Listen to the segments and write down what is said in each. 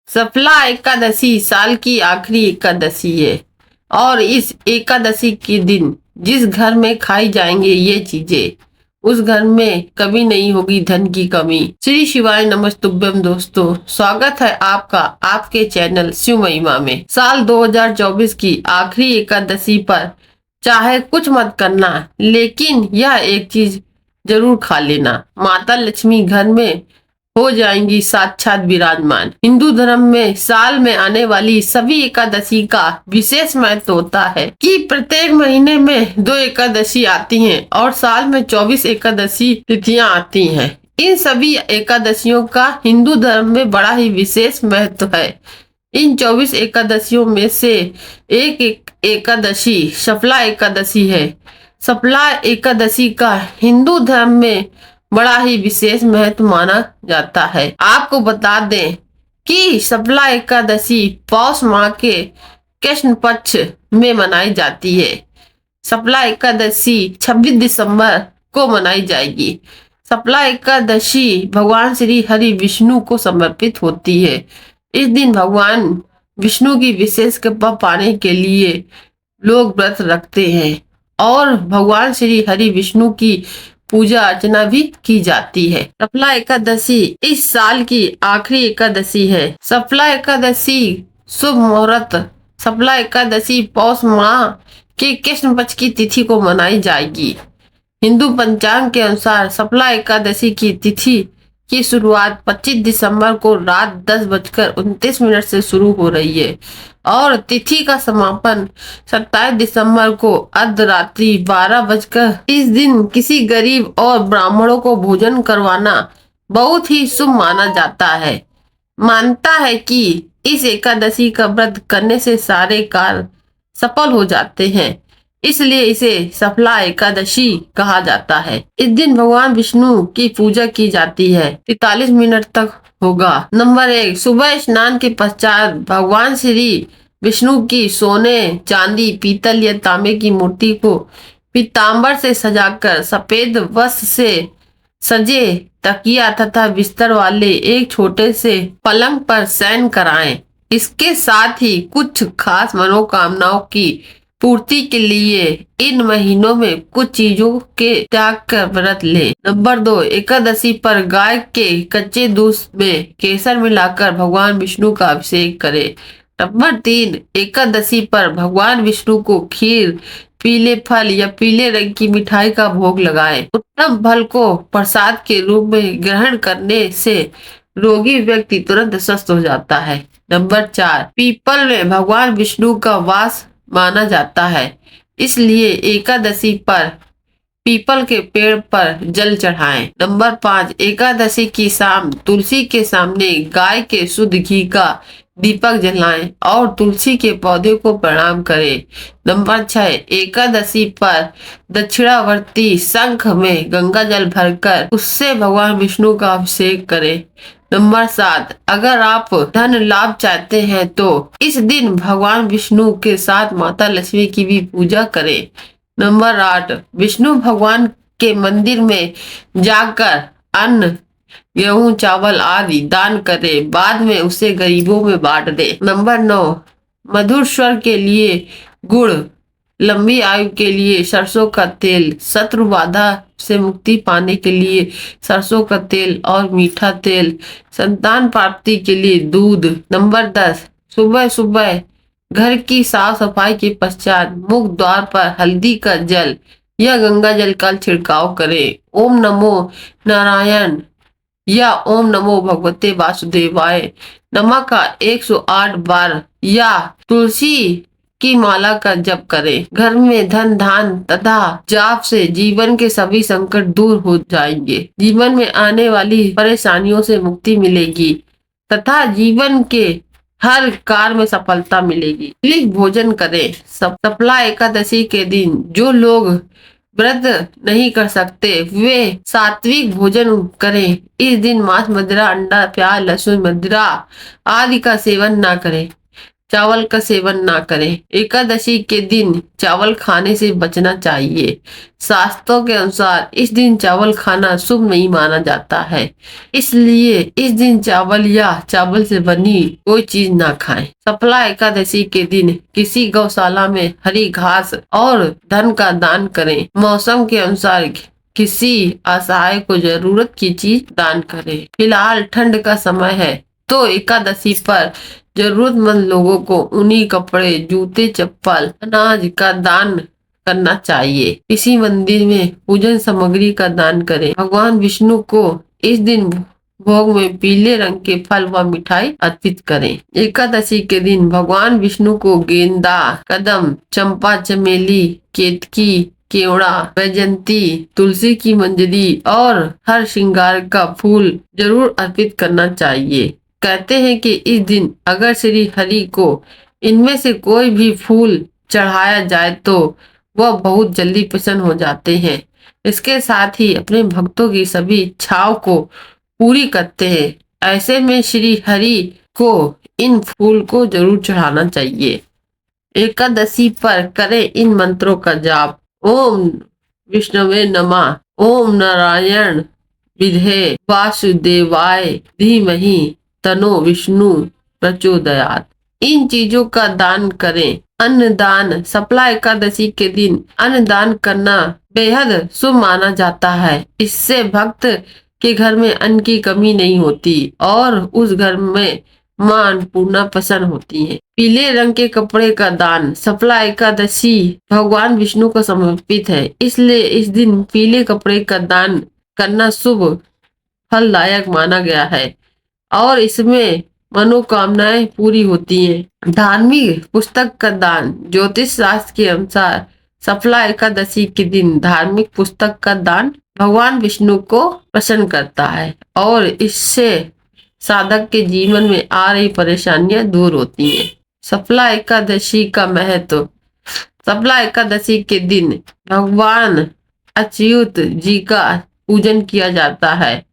सफला एकादशी साल की आखिरी एकादशी है और इस एकादशी के दिन जिस घर में खाई जाएंगे ये चीजें उस घर में कभी नहीं होगी धन की कमी। श्री शिवाय नमस्तुभ्यम। दोस्तों, स्वागत है आपका आपके चैनल शिव महिमा में। साल 2024 की आखिरी एकादशी पर चाहे कुछ मत करना, लेकिन यह एक चीज जरूर खा लेना। माता लक्ष्मी घर में हो जाएंगी साक्षात विराजमान। हिंदू धर्म में साल में आने वाली सभी एकादशी का विशेष महत्व होता है कि प्रत्येक महीने में 2 एकादशी आती हैं और साल में 24 एकादशी तिथियां आती हैं। इन सभी एकादशियों का हिंदू धर्म में बड़ा ही विशेष महत्व है। इन 24 एकादशियों में से एक एकादशी सफला एकादशी है। सफला एकादशी का हिंदू धर्म में बड़ा ही विशेष महत्व माना जाता है। आपको बता दें कि सफला एकादशी पौष माह के कृष्ण पक्ष में मनाई जाती है। सफला एकादशी 26 दिसंबर को मनाई जाएगी। सफला एकादशी भगवान श्री हरि विष्णु को समर्पित होती है। इस दिन भगवान विष्णु की विशेष कृपा पाने के लिए लोग व्रत रखते हैं और भगवान श्री हरि विष्णु की पूजा अर्चना भी की जाती है। सफला एकादशी इस साल की आखिरी एकादशी है। सफला एकादशी शुभ मुहूर्त। सफला एकादशी पौष माह के कृष्ण पक्ष की तिथि को मनाई जाएगी। हिंदू पंचांग के अनुसार सफला एकादशी की तिथि की शुरुआत 25 दिसंबर को रात 10:29 से शुरू हो रही है और तिथि का समापन 27 दिसंबर को अर्धरात्रि 12 बजकर। इस दिन किसी गरीब और ब्राह्मणों को भोजन करवाना बहुत ही शुभ माना जाता है। मानता है कि इस एकादशी का व्रत करने से सारे कार्य सफल हो जाते हैं, इसलिए इसे सफला एकादशी कहा जाता है। इस दिन भगवान विष्णु की पूजा की जाती है। 43 मिनट तक होगा। नंबर 1, सुबह स्नान के पश्चात भगवान श्री विष्णु की सोने, चांदी, पीतल या तांबे की मूर्ति को पीताम्बर से सजाकर सफेद वस्त्र से सजे तकिया तथा बिस्तर वाले एक छोटे से पलंग पर शयन कराएं। इसके साथ ही कुछ खास मनोकामनाओं की पूर्ति के लिए इन महीनों में कुछ चीजों के त्याग कर व्रत ले। नंबर 2, एकादशी पर गाय के कच्चे दूध में केसर मिलाकर भगवान विष्णु का अभिषेक करें। नंबर 3, एकादशी पर भगवान विष्णु को खीर, पीले फल या पीले रंग की मिठाई का भोग लगाएं। उत्तम फल को प्रसाद के रूप में ग्रहण करने से रोगी व्यक्ति तुरंत स्वस्थ हो जाता है। नंबर 4, पीपल में भगवान विष्णु का वास माना जाता है, इसलिए एकादशी पर पीपल के पेड़ पर जल चढ़ाएं। नंबर 5, एकादशी की शाम तुलसी के सामने गाय के शुद्ध घी का दीपक जलाएं और तुलसी के पौधे को प्रणाम करें। नंबर 6, एकादशी पर दक्षिणावर्ती शंख में गंगा जल भरकर उससे भगवान विष्णु का अभिषेक करें। नंबर 7, अगर आप धन लाभ चाहते हैं तो इस दिन भगवान विष्णु के साथ माता लक्ष्मी की भी पूजा करें। नंबर 8, विष्णु भगवान के मंदिर में जाकर अन्न, गेहूं, चावल आदि दान करें, बाद में उसे गरीबों में बांट दे। नंबर 9, मधुर स्वर के लिए गुड़, लंबी आयु के लिए सरसों का तेल, शत्रु बाधा से मुक्ति पाने के लिए सरसों का तेल और मीठा तेल, संतान प्राप्ति के लिए दूध। नंबर 10, सुबह सुबह घर की साफ सफाई के पश्चात मुख द्वार पर हल्दी का जल या गंगा जल का छिड़काव करें। ओम नमो नारायण या ओम नमो भगवते वासुदेवाय नमः का 108 बार या तुलसी की माला का जप करें। घर में धन धान तथा जाप से जीवन के सभी संकट दूर हो जाएंगे। जीवन में आने वाली परेशानियों से मुक्ति मिलेगी तथा जीवन के हर कार्य में सफलता मिलेगी। सात्विक भोजन करें। सफला एकादशी के दिन जो लोग व्रत नहीं कर सकते वे सात्विक भोजन करें। इस दिन मांस, मदिरा, अंडा, प्याज, लहसुन, मदिरा आदि का सेवन ना करें। चावल का सेवन ना करें। एकादशी के दिन चावल खाने से बचना चाहिए। शास्त्रों के अनुसार इस दिन चावल खाना शुभ नहीं माना जाता है, इसलिए इस दिन चावल या चावल से बनी कोई चीज ना खाएं। सफला एकादशी के दिन किसी गौशाला में हरी घास और धन का दान करें। मौसम के अनुसार किसी असहाय को जरूरत की चीज दान करें। फिलहाल ठंड का समय है, तो एकादशी पर जरूरतमंद लोगों को ऊनी कपड़े, जूते, चप्पल, अनाज का दान करना चाहिए। किसी मंदिर में पूजन सामग्री का दान करें। भगवान विष्णु को इस दिन भोग में पीले रंग के फल व मिठाई अर्पित करें। एकादशी के दिन भगवान विष्णु को गेंदा, कदम, चंपा, चमेली, केतकी, केवड़ा, वैजंती, तुलसी की मंजरी और हर श्रृंगार का फूल जरूर अर्पित करना चाहिए। कहते हैं कि इस दिन अगर श्री हरि को इनमें से कोई भी फूल चढ़ाया जाए तो वह बहुत जल्दी प्रसन्न हो जाते हैं। इसके साथ ही अपने भक्तों की सभी इच्छाओं को पूरी करते हैं। ऐसे में श्री हरि को इन फूल को जरूर चढ़ाना चाहिए। एकादशी पर करें इन मंत्रों का जाप। ओम विष्णवे नमः, ओम नारायण विधे वासुदेवाय धीमहि तनो विष्णु प्रचोदयात। इन चीजों का दान करें। अन्नदान। सफला एकादशी के दिन अन्नदान करना बेहद शुभ माना जाता है। इससे भक्त के घर में अन्न की कमी नहीं होती और उस घर में मां अन्नपूर्णा प्रसन्न होती है। पीले रंग के कपड़े का दान। सफला एकादशी भगवान विष्णु को समर्पित है, इसलिए इस दिन पीले कपड़े का दान करना शुभ फलदायक माना गया है और इसमें मनोकामनाएं पूरी होती हैं। धार्मिक पुस्तक का दान। ज्योतिष शास्त्र के अनुसार सफला एकादशी के दिन धार्मिक पुस्तक का दान भगवान विष्णु को प्रसन्न करता है और इससे साधक के जीवन में आ रही परेशानियां दूर होती हैं। सफला एकादशी का महत्व। सफला एकादशी के दिन भगवान अच्युत जी का पूजन किया जाता है।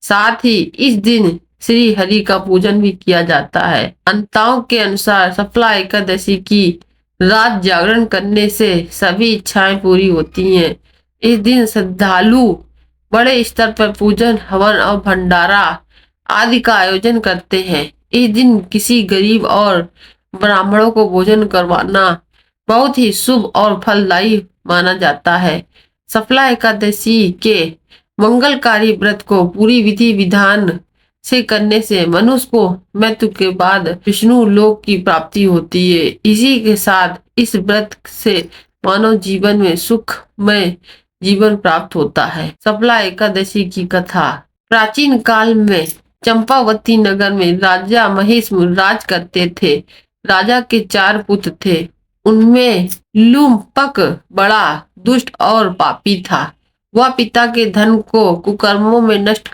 साथ ही इस दिन श्री हरि का पूजन भी किया जाता है। अंताओं के अनुसार सफला एकादशी की रात जागरण करने से सभी इच्छाएं पूरी होती हैं। इस दिन श्रद्धालु बड़े स्तर पर पूजन, हवन और भंडारा आदि का आयोजन करते हैं। इस दिन किसी गरीब और ब्राह्मणों को भोजन करवाना बहुत ही शुभ और फलदायी माना जाता है। सफला एकादशी के मंगलकारी व्रत को पूरी विधि विधान से करने से मनुष्य को मृत्यु के बाद विष्णु लोक की प्राप्ति होती है। इसी के साथ इस व्रत से मानव जीवन में सुखमय जीवन प्राप्त होता है। सफला एकादशी की कथा। प्राचीन काल में चंपावती नगर में राजा महेश राज करते थे। राजा के 4 पुत्र थे। उनमें लूम्पक बड़ा दुष्ट और पापी था। वह पिता के धन को कुकर्मों में नष्ट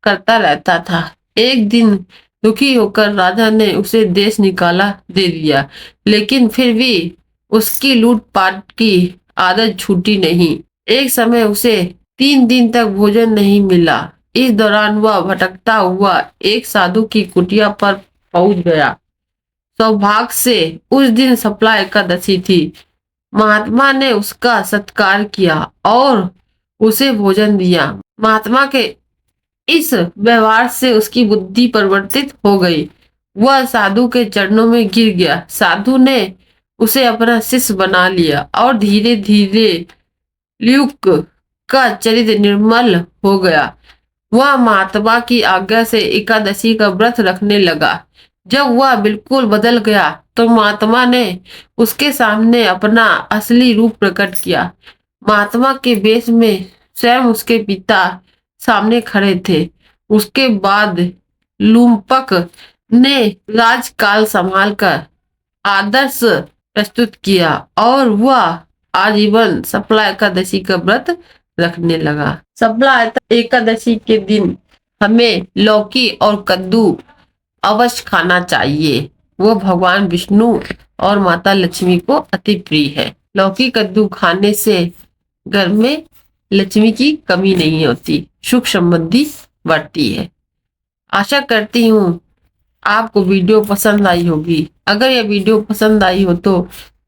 करता रहता था। एक दिन दुखी होकर राजा ने उसे देश निकाला दे दिया, लेकिन फिर भी उसकी लूटपाट की आदत छूटी नहीं। एक समय उसे 3 दिन तक भोजन नहीं मिला। इस दौरान वह भटकता हुआ एक साधु की कुटिया पर पहुंच गया। सौभाग्य से उस दिन सफला एकादशी थी। महात्मा ने उसका सत्कार किया और उसे भोजन दिया। महात्मा के इस व्यवहार से उसकी बुद्धि परिवर्तित हो गई। वह साधु के चरणों में गिर गया। साधु ने उसे अपना शिष्य बना लिया और धीरे धीरे ल्यूक का चरित्र निर्मल हो गया। वह महात्मा की आज्ञा से एकादशी का व्रत रखने लगा। जब वह बिल्कुल बदल गया तो महात्मा ने उसके सामने अपना असली रूप प्रकट किया। महात्मा के वेश में स्वयं उसके पिता सामने खड़े थे। उसके बाद लूम्पक ने राजकाल संभालकर आदर्श प्रस्तुत किया और वह आजीवन सफला एकादशी का व्रत रखने लगा। सफला एकादशी के दिन हमें लौकी और कद्दू अवश्य खाना चाहिए। वो भगवान विष्णु और माता लक्ष्मी को अति प्रिय है। लौकी कद्दू खाने से घर में लक्ष्मी की कमी नहीं होती, सुख समृद्धि बढ़ती है। आशा करती हूँ आपको वीडियो पसंद आई होगी। अगर यह वीडियो पसंद आई हो तो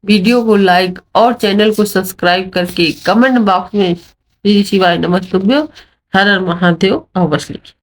वीडियो को लाइक और चैनल को सब्सक्राइब करके कमेंट बॉक्स में श्री शिवाय नमस्तुभ्यं हर हर महादेव अवश्य लिखिए।